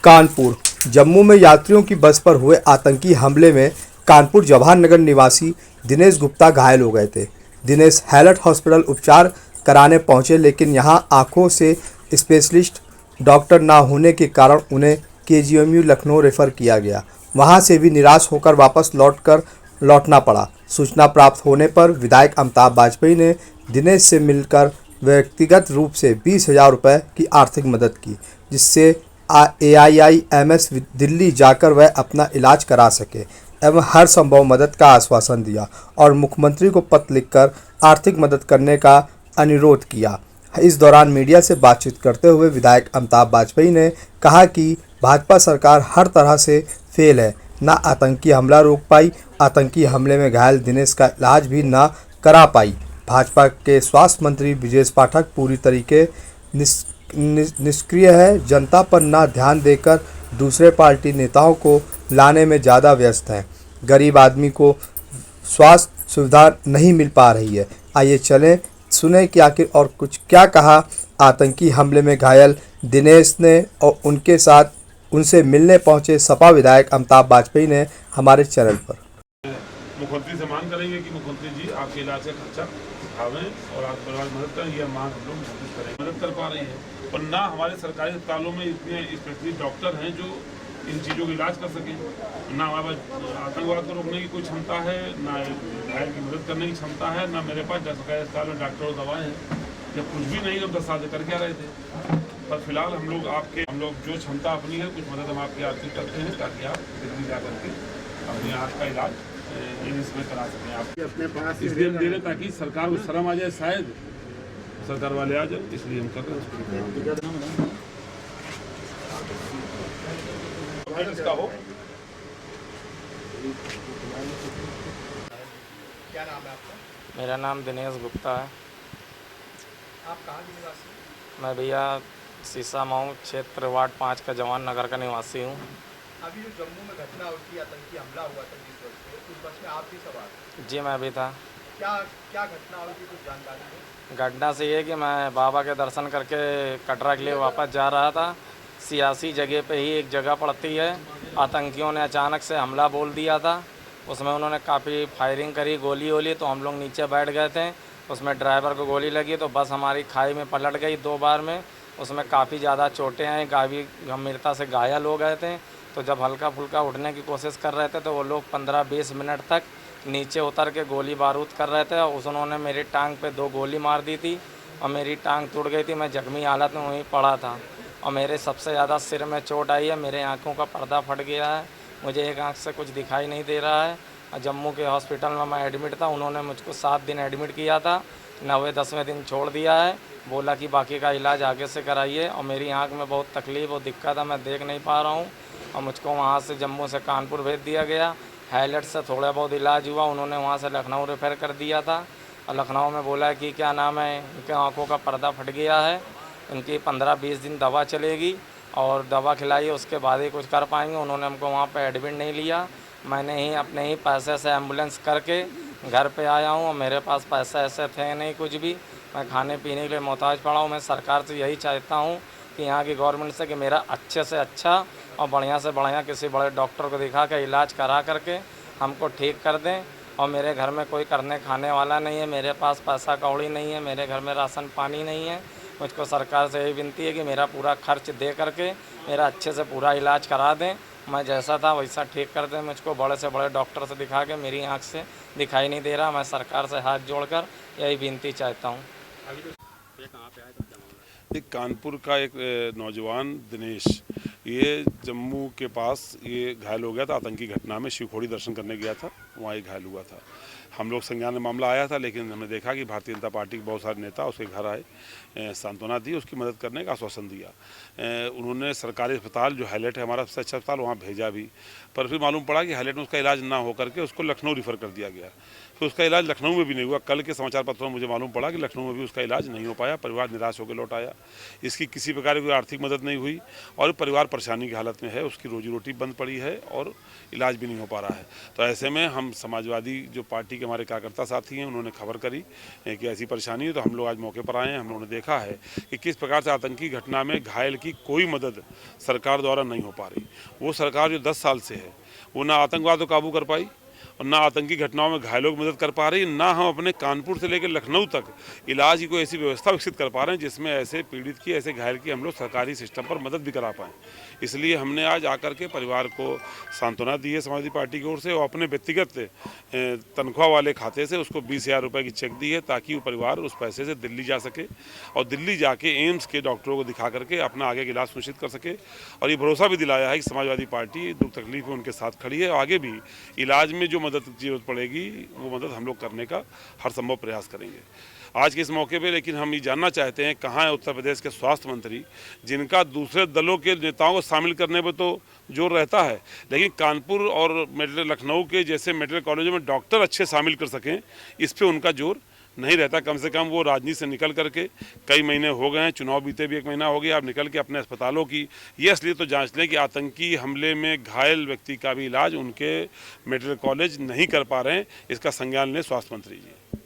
कानपुर जम्मू में यात्रियों की बस पर हुए आतंकी हमले में कानपुर जवाहर नगर निवासी दिनेश गुप्ता घायल हो गए थे। दिनेश हैलट हॉस्पिटल उपचार कराने पहुंचे, लेकिन यहां आंखों से स्पेशलिस्ट डॉक्टर न होने के कारण उन्हें केजीएमयू लखनऊ रेफर किया गया। वहां से भी निराश होकर वापस लौटना पड़ा। सूचना प्राप्त होने पर विधायक अमिताभ बाजपेयी ने दिनेश से मिलकर व्यक्तिगत रूप से 20,000 रुपये की आर्थिक मदद की, जिससे AIIMS दिल्ली जाकर वह अपना इलाज करा सके एवं हर संभव मदद का आश्वासन दिया और मुख्यमंत्री को पत्र लिखकर आर्थिक मदद करने का अनुरोध किया। इस दौरान मीडिया से बातचीत करते हुए विधायक अमिताभ बाजपेयी ने कहा कि भाजपा सरकार हर तरह से फेल है, न आतंकी हमला रोक पाई, आतंकी हमले में घायल दिनेश का इलाज भी न करा पाई। भाजपा के स्वास्थ्य मंत्री ब्रजेश पाठक पूरी तरीके निष्क्रिय है, जनता पर न ध्यान देकर दूसरे पार्टी नेताओं को लाने में ज़्यादा व्यस्त हैं। गरीब आदमी को स्वास्थ्य सुविधा नहीं मिल पा रही है। आइए चलें सुने कि आखिर और कुछ क्या कहा आतंकी हमले में घायल दिनेश ने और उनके साथ उनसे मिलने पहुंचे सपा विधायक अमिताभ बाजपेयी ने हमारे चैनल पर। मुख्यमंत्री से मांग करेंगे कि मुख्यमंत्री जी आपके इलाज का खर्चा उठावें और आप परिवार की मदद करें। यह मांग हम लोग कोशिश करेंगे, मदद कर पा रही है, पर ना हमारे सरकारी अस्पतालों में इतने स्पेशलिस्ट डॉक्टर हैं जो इन चीज़ों का इलाज कर सकें, ना हमारे पास आतंकवाद को रोकने की कोई क्षमता है, ना घायल की मदद करने की क्षमता है, ना मेरे पास सरकारी अस्पताल में डॉक्टर और दवाएँ हैं। जब कुछ भी नहीं, जब 10 साल से करके आ रहे थे। पर फिलहाल हम लोग जो क्षमता अपनी है कुछ मदद हम आपकी आर्थिक करते हैं ताकि आप दिल्ली जा करके अपनी आँख का इलाज इसमें करा सकें। आप अपने पास इसलिए हम दे रहे ताकि सरकार को शर्म आ जाए, शायद सरकार वाले आ जाए, इसलिए हम कर रहे हैं। क्या नाम है आपका? मेरा नाम दिनेश गुप्ता है। आप कहाँ के निवासी हैं? मैं भैया सीसा माऊ क्षेत्र वार्ड 5 का जवान नगर का निवासी हूँ। अभी जो जम्मू में घटना हुई, आतंकी हमला हुआ था 20 वर्ष पे, उस बस में आप भी सवार थे? जी मैं भी था। क्या क्या घटना हुई थी, कुछ जानकारी है? घटना से ये कि मैं बाबा के दर्शन करके कटरा के लिए वापस जा रहा था। सियासी जगह पे ही एक जगह पड़ती है, आतंकियों ने अचानक से हमला बोल दिया था। उसमें उन्होंने काफ़ी फायरिंग करी, गोली वोली, तो हम लोग नीचे बैठ गए थे। उसमें ड्राइवर को गोली लगी तो बस हमारी खाई में पलट गई 2 बार में। उसमें काफ़ी ज़्यादा चोटें आई, काफ़ी गंभीरता से घायल हो गए थे। तो जब हल्का फुल्का उठने की कोशिश कर रहे थे तो वो लोग 15-20 मिनट तक नीचे उतर के गोली बारूद कर रहे थे। उन्होंने मेरी टांग पे 2 गोली मार दी थी और मेरी टांग टूट गई थी। मैं जख्मी हालत में वहीं पड़ा था और मेरे सबसे ज़्यादा सिर में चोट आई है। मेरे आँखों का पर्दा फट गया है, मुझे एक आँख से कुछ दिखाई नहीं दे रहा है। जम्मू के हॉस्पिटल में मैं एडमिट था, उन्होंने मुझको 7 दिन एडमिट किया था, 9वें-10वें दिन छोड़ दिया है। बोला कि बाकी का इलाज आगे से कराइए और मेरी आँख में बहुत तकलीफ़ और दिक्कत है, मैं देख नहीं पा रहा हूँ। और मुझको वहाँ से जम्मू से कानपुर भेज दिया गया। हैलट से थोड़ा बहुत इलाज हुआ, उन्होंने वहाँ से लखनऊ रेफ़र कर दिया था और लखनऊ में बोला कि क्या नाम है, इनके आँखों का पर्दा फट गया है, इनकी 15-20 दिन दवा चलेगी और दवा खिलाई, उसके बाद ही कुछ कर पाएंगे। उन्होंने हमको वहाँ पे एडमिट नहीं लिया। मैंने ही अपने ही पैसे से एम्बुलेंस करके घर पे आया हूँ और मेरे पास पैसे ऐसे थे नहीं कुछ भी, मैं खाने पीने के लिए मोहताज पड़ा हूँ। मैं सरकार से यही चाहता हूँ कि यहाँ की गवर्नमेंट से कि मेरा अच्छे से अच्छा और बढ़िया से बढ़िया किसी बड़े डॉक्टर को दिखा के इलाज करा करके हमको ठीक कर दें। और मेरे घर में कोई करने खाने वाला नहीं है, मेरे पास पैसा कौड़ी नहीं है, मेरे घर में राशन पानी नहीं है। मुझको सरकार से यही विनती है कि मेरा पूरा खर्च दे करके मेरा अच्छे से पूरा इलाज करा दें। मैं जैसा था वैसा ठीक कर दें। मुझको बड़े से बड़े डॉक्टर से दिखा के, मेरी आँख से दिखाई नहीं दे रहा। मैं सरकार से हाथ जोड़कर यही विनती चाहता हूँ। एक कानपुर का एक नौजवान दिनेश, ये जम्मू के पास ये घायल हो गया था आतंकी घटना में। शिवखोड़ी दर्शन करने गया था, वहाँ ये घायल हुआ था। हम लोग संज्ञान में मामला आया था, लेकिन हमने देखा कि भारतीय जनता पार्टी के बहुत सारे नेता उसके घर आए, सांत्वना दी, उसकी मदद करने का आश्वासन दिया। उन्होंने सरकारी अस्पताल जो हैलट है हमारा सबसे अच्छा अस्पताल, वहाँ भेजा भी, पर फिर मालूम पड़ा कि हैलट में उसका इलाज ना हो करके उसको लखनऊ रिफ़र कर दिया गया। तो उसका इलाज लखनऊ में भी नहीं हुआ। कल के समाचार पत्रों में मुझे मालूम पड़ा कि लखनऊ में भी उसका इलाज नहीं हो पाया, परिवार निराश होकर लौट आया। इसकी किसी प्रकार की आर्थिक मदद नहीं हुई और परिवार परेशानी की हालत में है, उसकी रोजी रोटी बंद पड़ी है और इलाज भी नहीं हो पा रहा है। तो ऐसे में हम समाजवादी जो पार्टी के हमारे कार्यकर्ता साथी हैं, उन्होंने खबर करी कि ऐसी परेशानी है, तो हम लोग आज मौके पर आए हैं। हम लोगों ने देखा है कि किस प्रकार से आतंकी घटना में घायल की कोई मदद सरकार द्वारा नहीं हो पा रही। वो सरकार जो 10 साल से है, वो ना आतंकवाद को काबू कर पाई और ना आतंकी घटनाओं में घायलों की मदद कर पा रही, ना हम अपने कानपुर से लेकर लखनऊ तक इलाज की कोई ऐसी व्यवस्था विकसित कर पा रहे हैं जिसमें ऐसे पीड़ित की, ऐसे घायल की हम लोग सरकारी सिस्टम पर मदद भी करा पाएँ। इसलिए हमने आज आकर के परिवार को सांत्वना दी है समाजवादी पार्टी की ओर से, और अपने व्यक्तिगत तनख्वाह वाले खाते से उसको 20,000 रुपये की चेक दी है, ताकि वो परिवार उस पैसे से दिल्ली जा सके और दिल्ली जाके एम्स के डॉक्टरों को दिखा करके अपना आगे का इलाज सुनिश्चित कर सके। और ये भरोसा भी दिलाया है कि समाजवादी पार्टी दुख तकलीफ में उनके साथ खड़ी है और आगे भी इलाज में जो मदद की जरूरत पड़ेगी वो मदद हम लोग करने का हर संभव प्रयास करेंगे। आज के इस मौके पे लेकिन हम ये जानना चाहते हैं कहाँ है उत्तर प्रदेश के स्वास्थ्य मंत्री, जिनका दूसरे दलों के नेताओं को शामिल करने पर तो जोर रहता है, लेकिन कानपुर और लखनऊ के जैसे मेडिकल कॉलेजों में डॉक्टर अच्छे शामिल कर सकें, इस पर उनका जोर नहीं रहता। कम से कम वो राजनीति से निकल करके कई महीने हो गए हैं, चुनाव बीते भी 1 महीना हो गया, आप निकल के अपने अस्पतालों की ये असलियत तो जांच लें कि आतंकी हमले में घायल व्यक्ति का भी इलाज उनके मेडिकल कॉलेज नहीं कर पा रहे हैं। इसका संज्ञान लें स्वास्थ्य मंत्री जी।